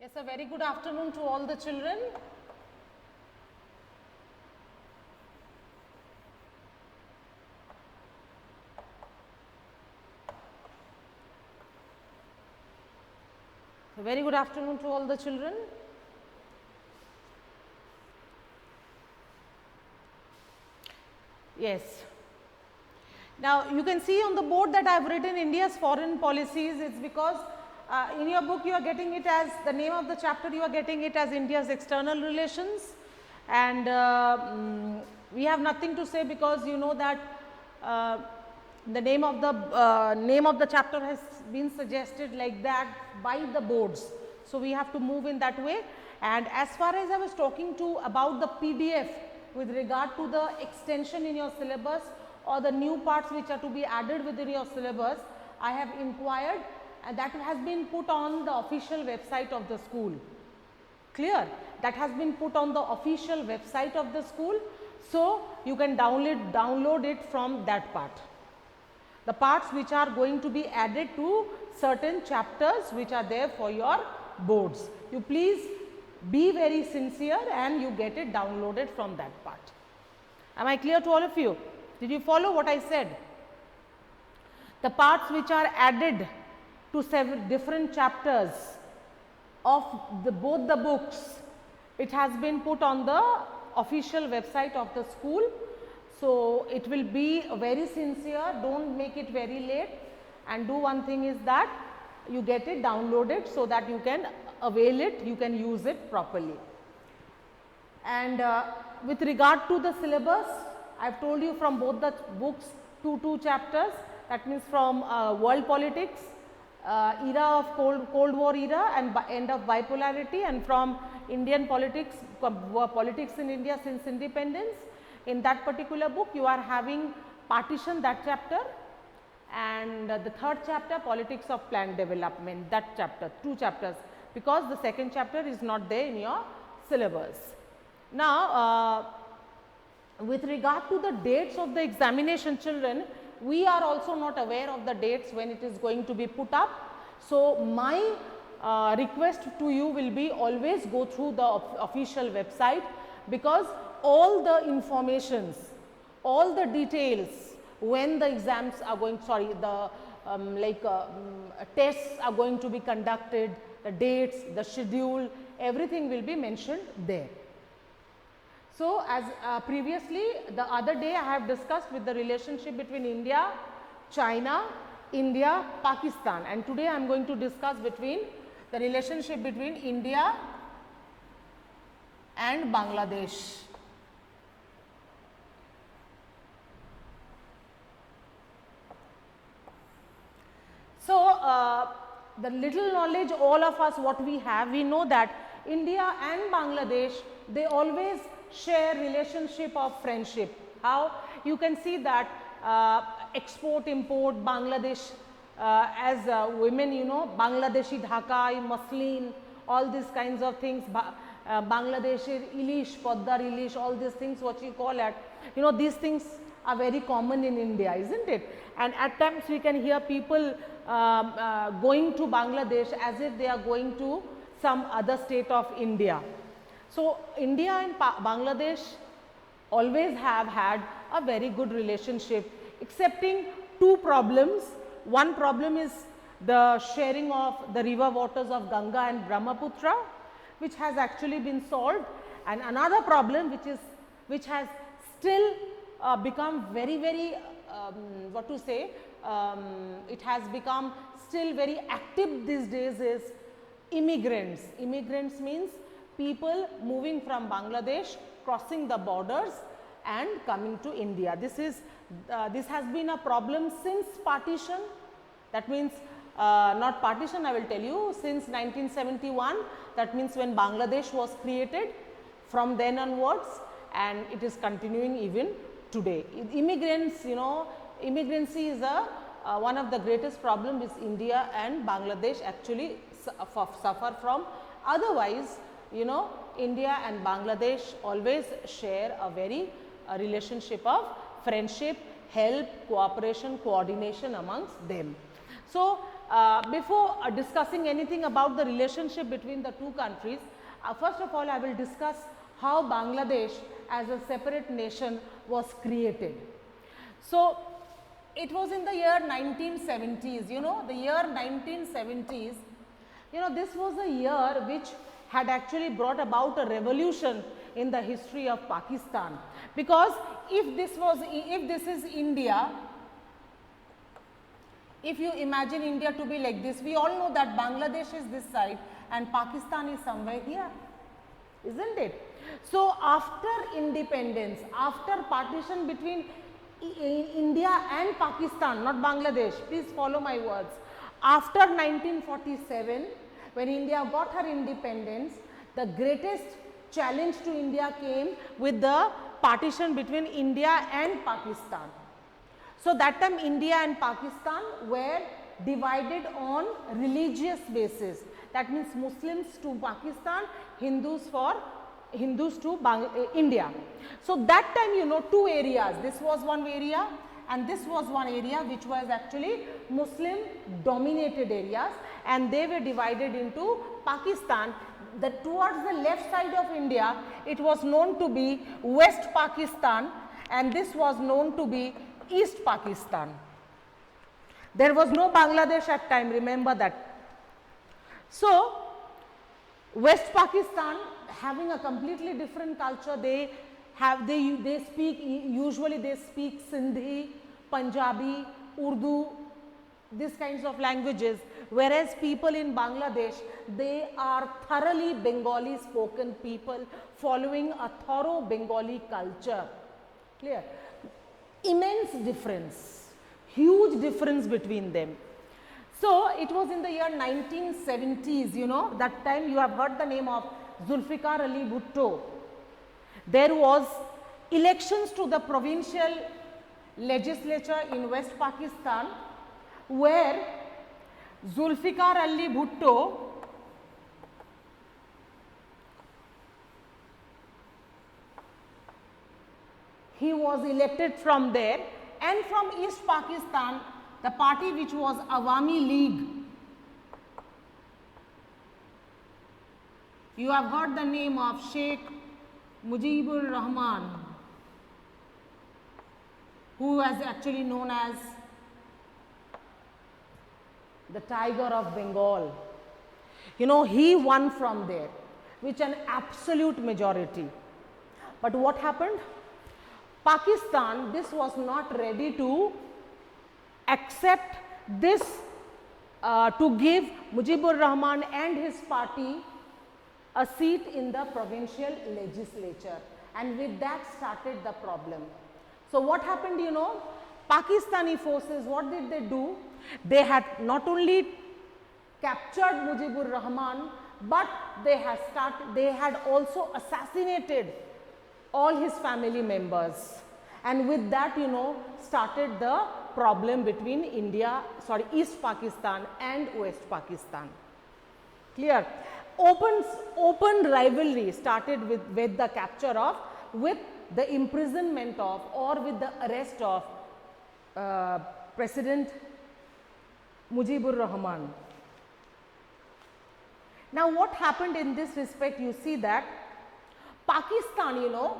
Yes, a very good afternoon to all the children. A very good afternoon to all the children. Yes. Now, you can see on the board that I have written India's foreign policies. It's because in your book you are getting it as the name of the chapter, you are getting it as India's external relations, and we have nothing to say because you know that the name of the chapter has been suggested like that by the boards. So, we have to move in that way. And as far as I was talking to about the PDF with regard to the extension in your syllabus or the new parts which are to be added within your syllabus, I have inquired and that has been put on the official website of the school. Clear? That has been put on the official website of the school. So, you can download it from that part. The parts which are going to be added to certain chapters which are there for your boards. You please be very sincere and you get it downloaded from that part. Am I clear to all of you? Did you follow what I said? The parts which are added to several different chapters of both the books, it has been put on the official website of the school. So, it will be very sincere, do not make it very late, and do one thing is that you get it downloaded so that you can avail it, you can use it properly. And with regard to the syllabus, I have told you from both the books two chapters, that means from world politics, era of Cold War era and end of bipolarity, and from Indian politics, politics in India since independence. In that particular book you are having partition, that chapter, and the third chapter politics of planned development, that chapter, two chapters, because the second chapter is not there in your syllabus. Now, with regard to the dates of the examination, children, we are also not aware of the dates when it is going to be put up. So, my request to you will be always go through the official website, because all the informations, all the details when the exams are going, the tests are going to be conducted, the dates, the schedule, everything will be mentioned there. So, as previously the other day I have discussed with the relationship between India, China, India, Pakistan, and today I am going to discuss between the relationship between India and Bangladesh. So, the little knowledge all of us what we have, we know that India and Bangladesh, they always share relationship of friendship. How? You can see that export import Bangladesh as women, you know, Bangladeshi Dhaka, muslin, all these kinds of things, Bangladeshi ilish, Poddar ilish, all these things what you call it, you know, these things are very common in India, isn't it? And at times we can hear people going to Bangladesh as if they are going to some other state of India. So, India and Bangladesh always have had a very good relationship, excepting two problems. One problem is the sharing of the river waters of Ganga and Brahmaputra, which has actually been solved, and another problem which has still become very what to say, it has become still very active these days is immigrants. Immigrants means people moving from Bangladesh, crossing the borders and coming to India. This has been a problem since partition. That means not partition, I will tell you, since 1971, that means when Bangladesh was created, from then onwards, and it is continuing even today. Immigrants, you know, immigrancy is one of the greatest problems which India and Bangladesh actually suffer from. Otherwise, you know, India and Bangladesh always share a relationship of friendship, help, cooperation, coordination amongst them. So, before discussing anything about the relationship between the two countries, first of all I will discuss how Bangladesh as a separate nation was created. So, it was in the year 1970s, you know, the year 1970s, you know, this was a year which had actually brought about a revolution in the history of Pakistan, because if this is India, if you imagine India to be like this, we all know that Bangladesh is this side and Pakistan is somewhere here, isn't it? So, after independence, after partition between India and Pakistan, not Bangladesh, please follow my words. After 1947, when India got her independence, the greatest challenge to India came with the partition between India and Pakistan. So, that time India and Pakistan were divided on religious basis. That means Muslims to Pakistan, Hindus to India. So, that time, you know, two areas, this was one area and this was one area which was actually Muslim dominated areas, and they were divided into Pakistan. Towards the left side of India, it was known to be West Pakistan and this was known to be East Pakistan. There was no Bangladesh at time, remember that. So, West Pakistan having a completely different culture, they speak Sindhi, Punjabi, Urdu, these kinds of languages, whereas people in Bangladesh, they are thoroughly Bengali spoken people following a thorough Bengali culture. Clear? Immense difference, huge difference between them. So, it was in the year 1970s, you know, that time you have heard the name of Zulfikar Ali Bhutto. There was elections to the provincial legislature in West Pakistan, where Zulfikar Ali Bhutto he was elected from there, and from East Pakistan the party which was Awami League. You have heard the name of Sheikh Mujibur Rahman, who was actually known as the Tiger of Bengal. You know, he won from there with an absolute majority. But what happened? Pakistan, this was not ready to accept this, to give Mujibur Rahman and his party a seat in the provincial legislature, and with that started the problem. So, what happened, you know, Pakistani forces, what did they do? They had not only captured Mujibur Rahman, but they had also assassinated all his family members, and with that, you know, started the problem between East Pakistan and West Pakistan. Clear? Open rivalry started with the capture of, with the imprisonment of, or with the arrest of President Mujibur Rahman. Now, what happened in this respect? You see that Pakistan, you know,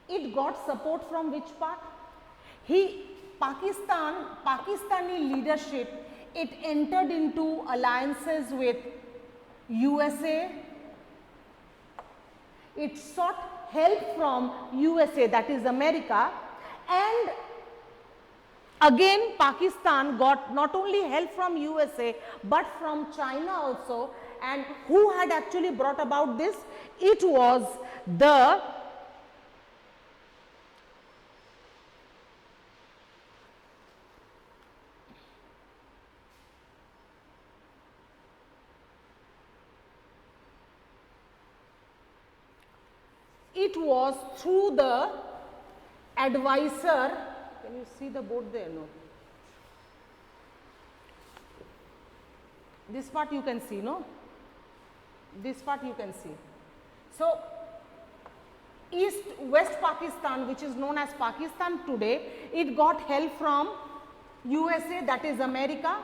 it got support from which part? Pakistani leadership, it entered into alliances with USA, it sought help from USA, that is America, and again Pakistan got not only help from USA but from China also. And who had actually brought about this? It was the through the advisor. Can you see the board there? No. This part you can see, no? This part you can see. So, West Pakistan, which is known as Pakistan today, it got help from USA, that is America,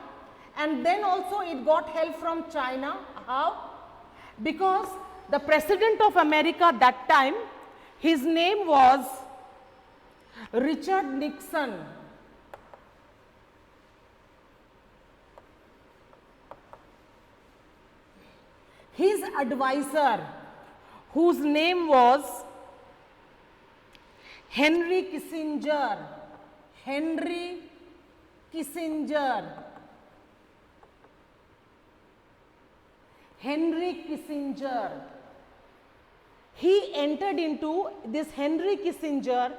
And then also it got help from China. How? Because the President of America that time, his name was Richard Nixon. His advisor, whose name was Henry Kissinger. Henry Kissinger. Henry Kissinger. He entered into this Henry Kissinger,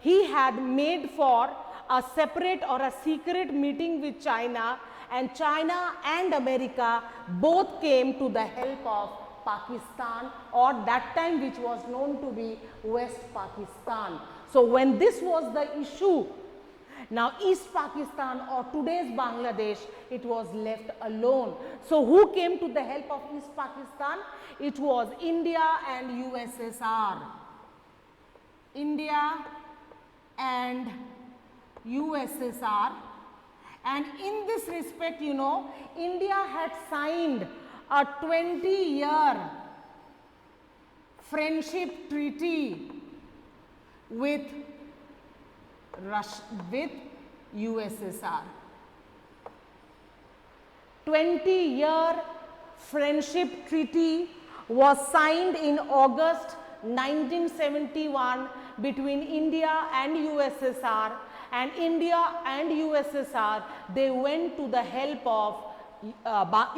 he had made for a separate or a secret meeting with China, and China and America both came to the help of Pakistan, or that time which was known to be West Pakistan. So when this was the issue, now East Pakistan or today's Bangladesh, it was left alone. So who came to the help of East Pakistan? It was India and USSR. India and USSR. And in this respect, you know, India had signed a 20-year friendship treaty with Russia, with USSR. 20-year friendship treaty was signed in August 1971 between India and USSR, and India and USSR, they went to the help of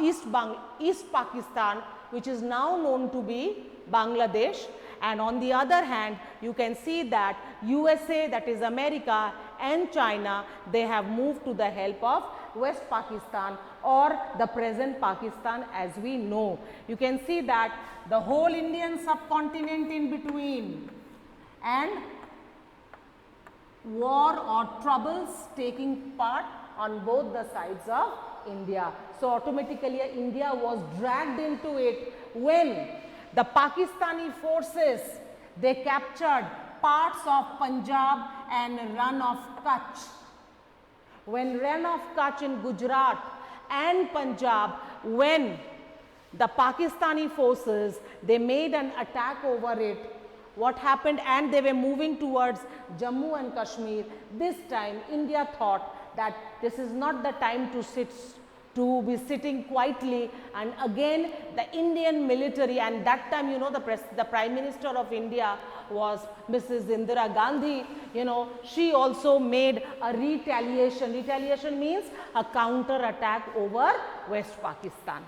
East Pakistan, which is now known to be Bangladesh. And on the other hand, you can see that USA, that is America, and China, they have moved to the help of West Pakistan or the present Pakistan as we know. You can see that the whole Indian subcontinent in between, and war or troubles taking part on both the sides of India. So automatically India was dragged into it when the Pakistani forces, they captured parts of Punjab and Rann of Kutch. When Rann of Kutch in Gujarat and Punjab, when the Pakistani forces, they made an attack over it, what happened, and they were moving towards Jammu and Kashmir. This time India thought that this is not the time to be sitting quietly, and again the Indian military, and that time, you know, the Prime Minister of India was Mrs. Indira Gandhi. You know, she also made a retaliation. Retaliation means a counter attack over West Pakistan.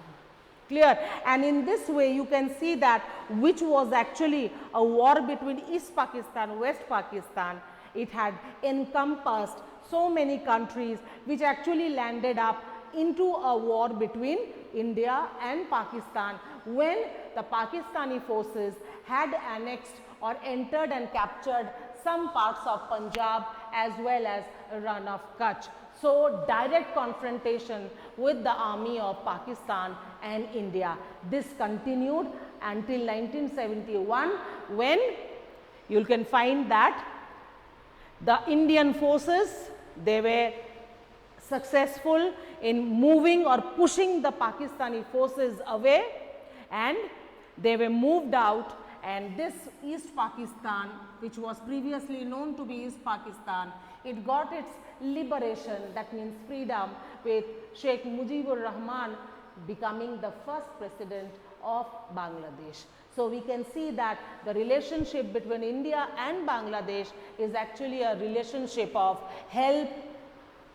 Clear? And in this way you can see that which was actually a war between East Pakistan, West Pakistan, it had encompassed so many countries which actually landed up into a war between India and Pakistan when the Pakistani forces had annexed or entered and captured some parts of Punjab as well as Rann of Kutch. So direct confrontation with the army of Pakistan and India. This continued until 1971 when you can find that the Indian forces, they were successful in moving or pushing the Pakistani forces away, and they were moved out, and this East Pakistan, which was previously known to be East Pakistan, it got its liberation, that means freedom, with Sheikh Mujibur Rahman becoming the first president of Bangladesh. So we can see that the relationship between India and Bangladesh is actually a relationship of help,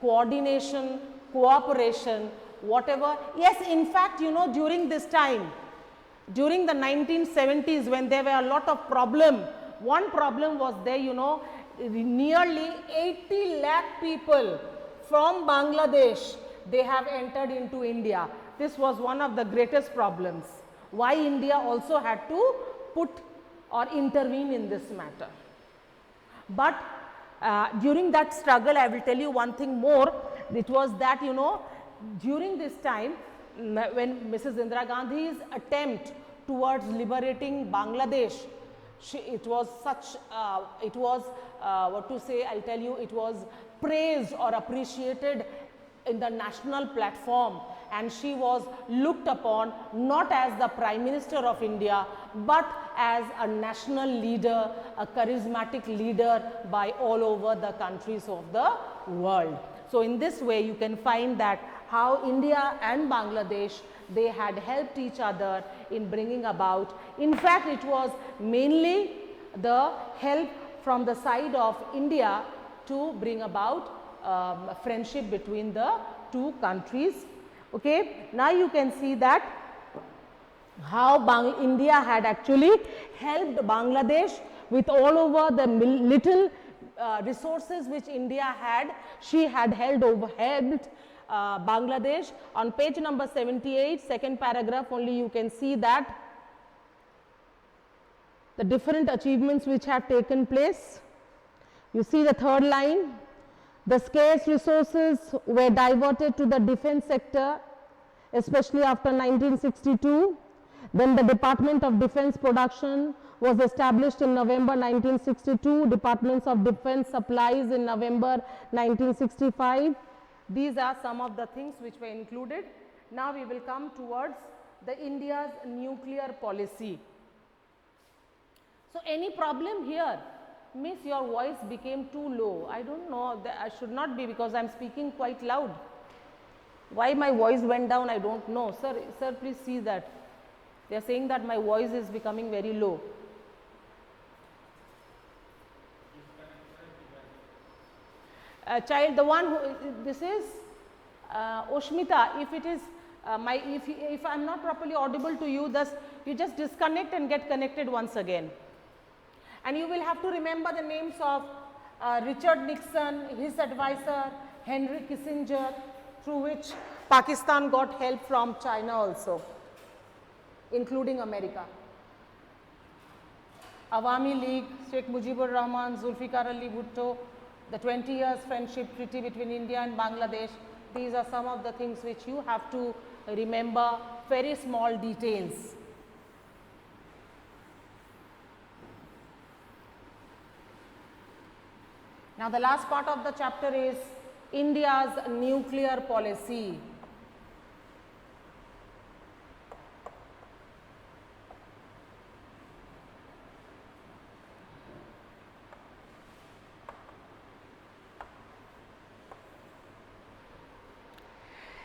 coordination, cooperation, whatever. Yes, in fact, you know, during this time, during the 1970s, when there were a lot of problem, one problem was there, you know, nearly 80 lakh people from Bangladesh, they have entered into India. This was one of the greatest problems, why India also had to put or intervene in this matter. But during that struggle, I will tell you one thing more. It was that, you know, during this time when Mrs. Indira Gandhi's attempt towards liberating Bangladesh, it was such, what to say, I'll tell you, it was praised or appreciated in the national platform, and she was looked upon not as the Prime Minister of India, but as a national leader, a charismatic leader by all over the countries of the world. So in this way you can find that how India and Bangladesh, they had helped each other in bringing about. In fact, it was mainly the help from the side of India to bring about friendship between the two countries. Okay. Now you can see that how India had actually helped Bangladesh with all over the little resources which India had. She had helped Bangladesh. On page number 78, second paragraph only, you can see that the different achievements which have taken place. You see the third line, the scarce resources were diverted to the defense sector, especially after 1962. Then the Department of Defense Production was established in November 1962, Departments of Defense Supplies in November 1965. These are some of the things which were included. Now we will come towards the India's nuclear policy. So any problem here? Miss, your voice became too low. I don't know, I should not be, because I am speaking quite loud. Why my voice went down, I don't know. Sir, please see that. They are saying that my voice is becoming very low. Child, the one who, this is Oshmita. If it is if I am not properly audible to you, thus you just disconnect and get connected once again. And you will have to remember the names of Richard Nixon, his advisor, Henry Kissinger, through which Pakistan got help from China also, including America. Awami League, Sheikh Mujibur Rahman, Zulfikar Ali Bhutto, the 20 years friendship treaty between India and Bangladesh. These are some of the things which you have to remember, very small details. Now the last part of the chapter is India's nuclear policy.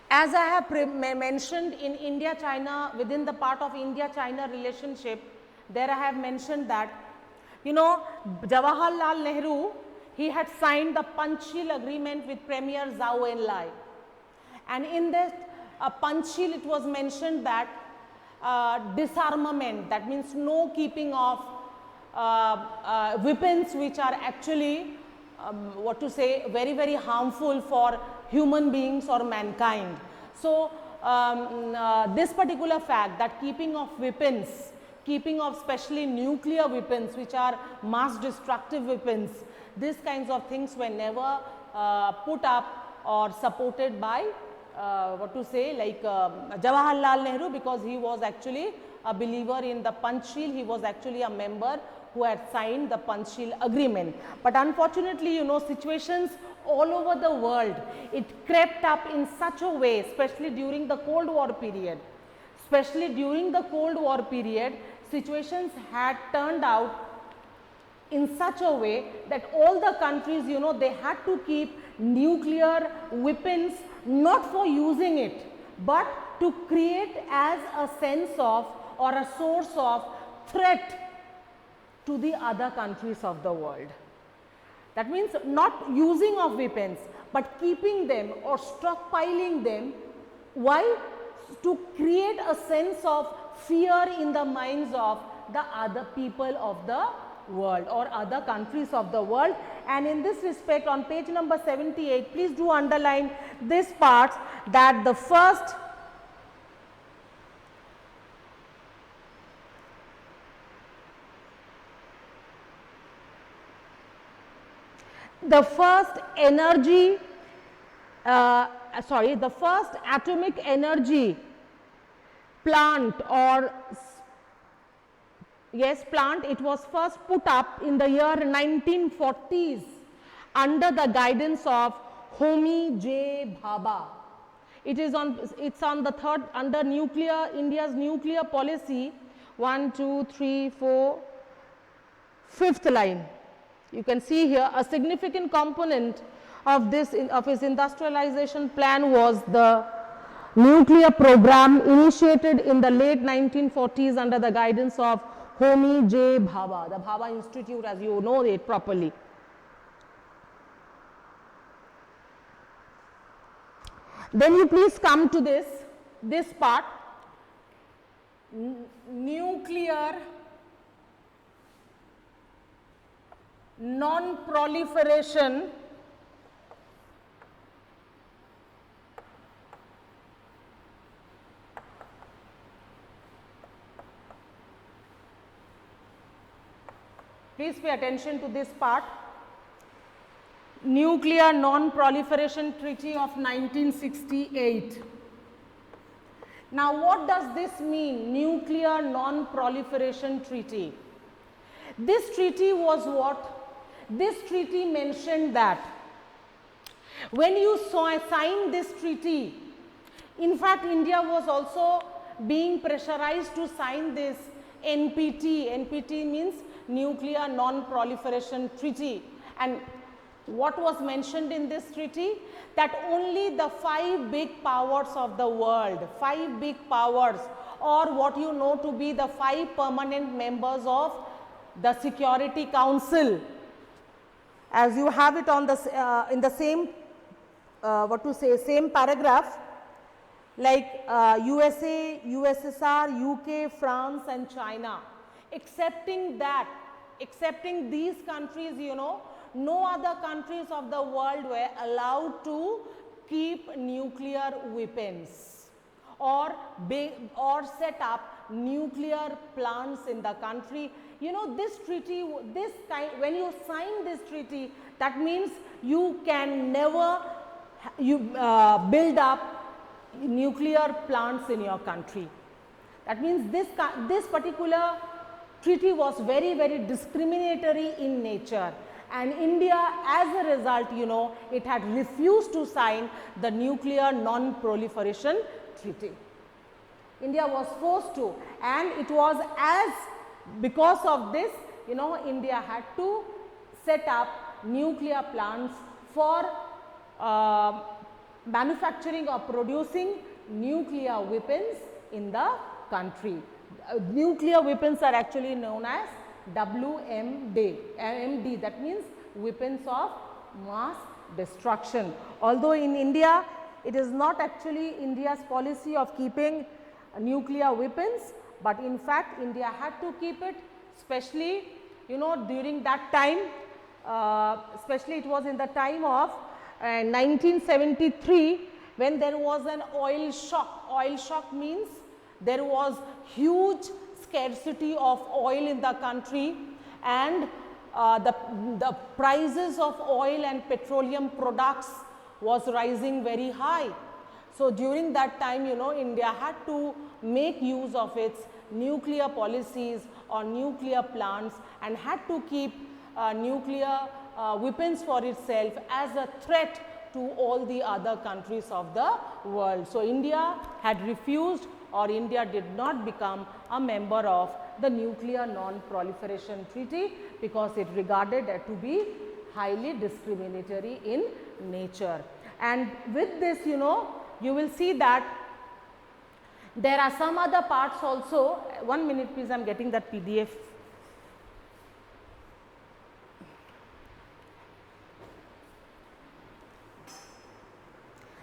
As I have mentioned in India-China, within the part of India-China relationship, there I have mentioned that, you know, Jawaharlal Nehru, he had signed the Panchsheel agreement with Premier Zhou Enlai. And in this Panchsheel, it was mentioned that disarmament, that means no keeping of weapons which are actually, very, very harmful for human beings or mankind. So this particular fact, that keeping of weapons, keeping of especially nuclear weapons which are mass destructive weapons, these kinds of things were never put up or supported by Jawaharlal Nehru, because he was actually a believer in the Panchsheel. He was actually a member who had signed the Panchsheel agreement. But unfortunately, you know, situations all over the world, it crept up in such a way, especially during the Cold War period. Situations had turned out in such a way that all the countries, you know, they had to keep nuclear weapons not for using it, but to create as a sense of or a source of threat to the other countries of the world. That means not using of weapons, but keeping them or stockpiling them. Why? To create a sense of fear in the minds of the other people of the world or other countries of the world. And in this respect, on page number 78, please do underline this part, that the first atomic energy plant, or plant, it was first put up in the year 1940s under the guidance of Homi J. Bhabha. It's on the third, under nuclear, India's nuclear policy, 1, 2, 3, 4, fifth line. You can see here a significant component of this, of his industrialization plan was the nuclear program initiated in the late 1940s under the guidance of Homi J. Bhabha, the Bhabha Institute, as you know it properly. Then you please come to this part, nuclear non-proliferation please pay attention to this part. Nuclear Non-Proliferation Treaty of 1968. Now what does this mean, Nuclear Non-Proliferation Treaty? This treaty was what? This treaty mentioned that when you signed this treaty, in fact India was also being pressurized to sign this NPT. NPT means Nuclear Non-Proliferation Treaty. And what was mentioned in this treaty? That only the 5 big powers of the world, 5 big powers, or what you know to be the 5 permanent members of the Security Council, as you have it on the in the same same paragraph, like USA, USSR, UK, France and China. Excepting these countries, you know, no other countries of the world were allowed to keep nuclear weapons or set up nuclear plants in the country. You know, this treaty, when you sign this treaty, that means you can never build up nuclear plants in your country. That means this particular treaty was very, very discriminatory in nature. And India, as a result, you know, it had refused to sign the Nuclear Non-Proliferation Treaty. India was forced to, and it was because of this, you know, India had to set up nuclear plants for manufacturing or producing nuclear weapons in the country. Nuclear weapons are actually known as WMD, that means weapons of mass destruction. Although in India, it is not actually India's policy of keeping nuclear weapons, but in fact India had to keep it, especially, you know, during that time, especially it was in the time of 1973, when there was an oil shock. Oil shock means there was huge scarcity of oil in the country, and the prices of oil and petroleum products was rising very high. So during that time, you know, India had to make use of its nuclear policies or nuclear plants, and had to keep nuclear weapons for itself as a threat to all the other countries of the world. So India had refused, or India did not become a member of the Nuclear Non-Proliferation Treaty, because it regarded it to be highly discriminatory in nature. And with this, you know, you will see that there are some other parts also. 1 minute please, I am getting that PDF.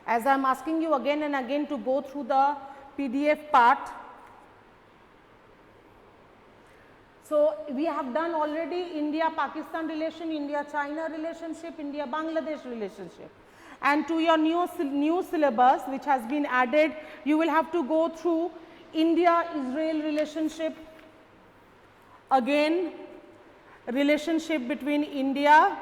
As I am asking you again and again to go through the PDF part. So we have done already India-Pakistan relation, India-China relationship, India-Bangladesh relationship. And to your new syllabus which has been added, you will have to go through India-Israel relationship, again relationship between India,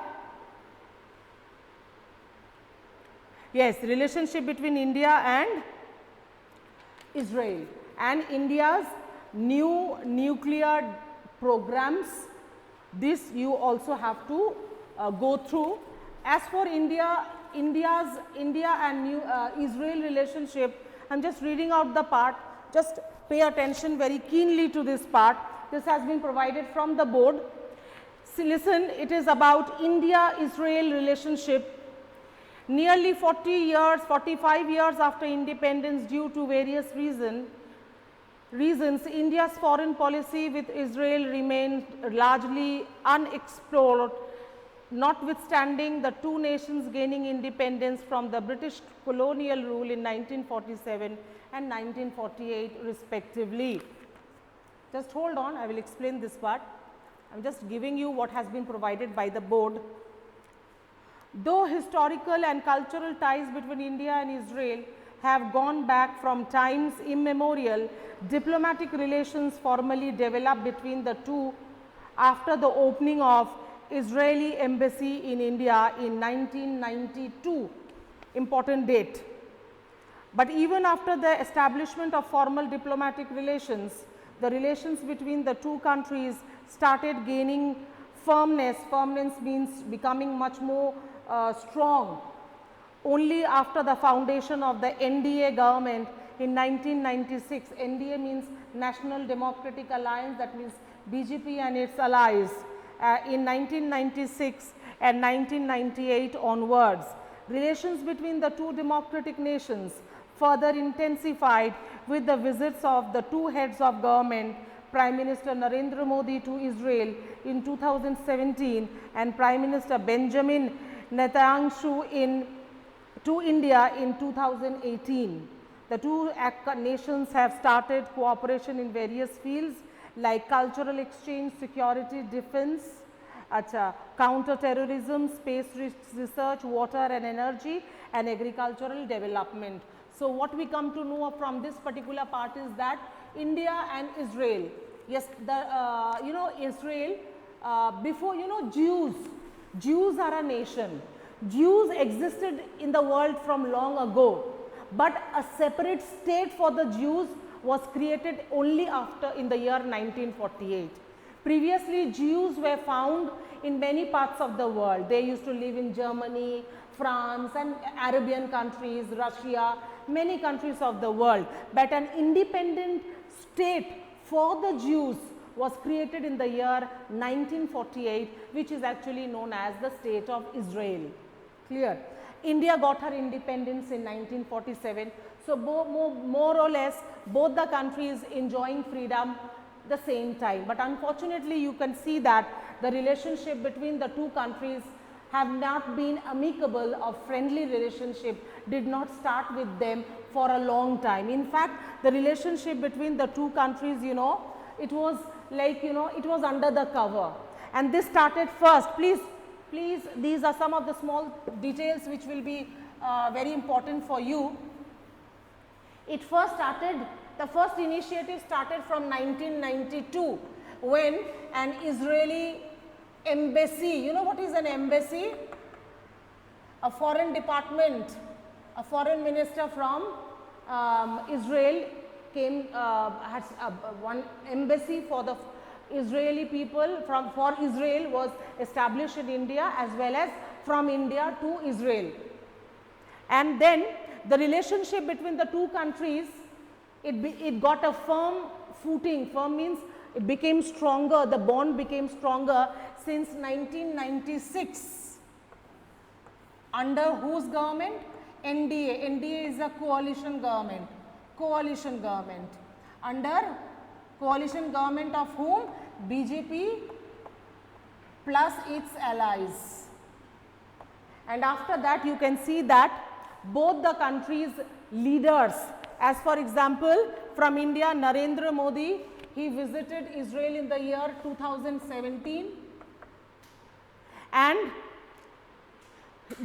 relationship between India and Israel, and India's new nuclear programs. This you also have to go through. As for India, India and Israel relationship, I am just reading out the part, just pay attention very keenly to this part. This has been provided from the board. See, listen, it is about India-Israel relationship. Nearly 40 years, 45 years after independence, due to various reasons, India's foreign policy with Israel remained largely unexplored, notwithstanding the two nations gaining independence from the British colonial rule in 1947 and 1948 respectively. Just hold on, I will explain this part. I am just giving you what has been provided by the board. Though historical and cultural ties between India and Israel have gone back from times immemorial, diplomatic relations formally developed between the two after the opening of Israeli embassy in India in 1992, important date. But even after the establishment of formal diplomatic relations, the relations between the two countries started gaining firmness. Firmness means becoming much more strong only after the foundation of the NDA government in 1996. NDA means National Democratic Alliance, that means BJP and its allies, in 1996 and 1998 onwards. Relations between the two democratic nations further intensified with the visits of the two heads of government, Prime Minister Narendra Modi to Israel in 2017 and Prime Minister Benjamin Netanyahu to India in 2018. The two nations have started cooperation in various fields like cultural exchange, security, defense, counter-terrorism, space research, water and energy, and agricultural development. So, what we come to know from this particular part is that India and Israel, yes, Israel, before, Jews are a nation. Jews existed in the world from long ago, but a separate state for the Jews was created only after in the year 1948. Previously, Jews were found in many parts of the world. They used to live in Germany, France and Arabian countries, Russia, many countries of the world. But an independent state for the Jews was created in the year 1948, which is actually known as the State of Israel. Clear? India got her independence in 1947. So, more or less both the countries enjoying freedom the same time. But unfortunately, you can see that the relationship between the two countries have not been amicable or friendly relationship, did not start with them for a long time. In fact, the relationship between the two countries, it was like, it was under the cover. And this started first. Please, these are some of the small details which will be very important for you. It first started, the first initiative started from 1992 when an Israeli embassy, you know what is an embassy? A foreign department, a foreign minister from Israel came, has one embassy for the Israeli people for Israel was established in India, as well as from India to Israel. And then the relationship between the two countries, it got a firm footing. Firm means it became stronger, the bond became stronger since 1996. Under whose government? NDA. NDA is a coalition government. Coalition government. Under coalition government of whom? BJP plus its allies. And after that, you can see that both the countries' leaders, as for example, from India, Narendra Modi, he visited Israel in the year 2017, and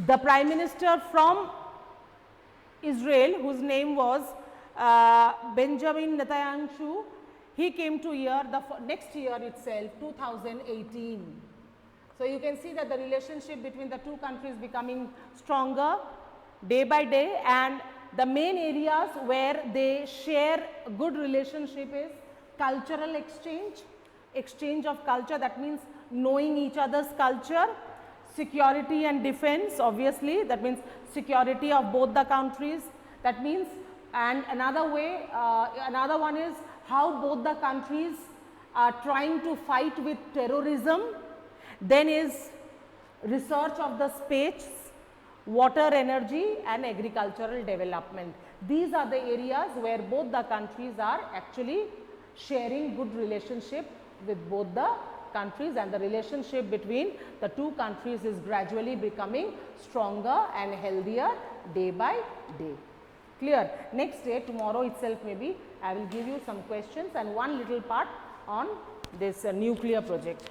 the Prime Minister from Israel, whose name was Benjamin Netanyahu, he came to here the next year itself, 2018. So, you can see that the relationship between the two countries becoming stronger day by day, and the main areas where they share a good relationship is cultural exchange, exchange of culture, that means knowing each other's culture, security and defense, obviously that means security of both the countries, that means, and another way, another one is how both the countries are trying to fight with terrorism. Then is research of the space, water, energy and agricultural development. These are the areas where both the countries are actually sharing good relationship with both the countries, and the relationship between the two countries is gradually becoming stronger and healthier day by day. Clear? Next day, tomorrow itself maybe I will give you some questions and one little part on this nuclear project.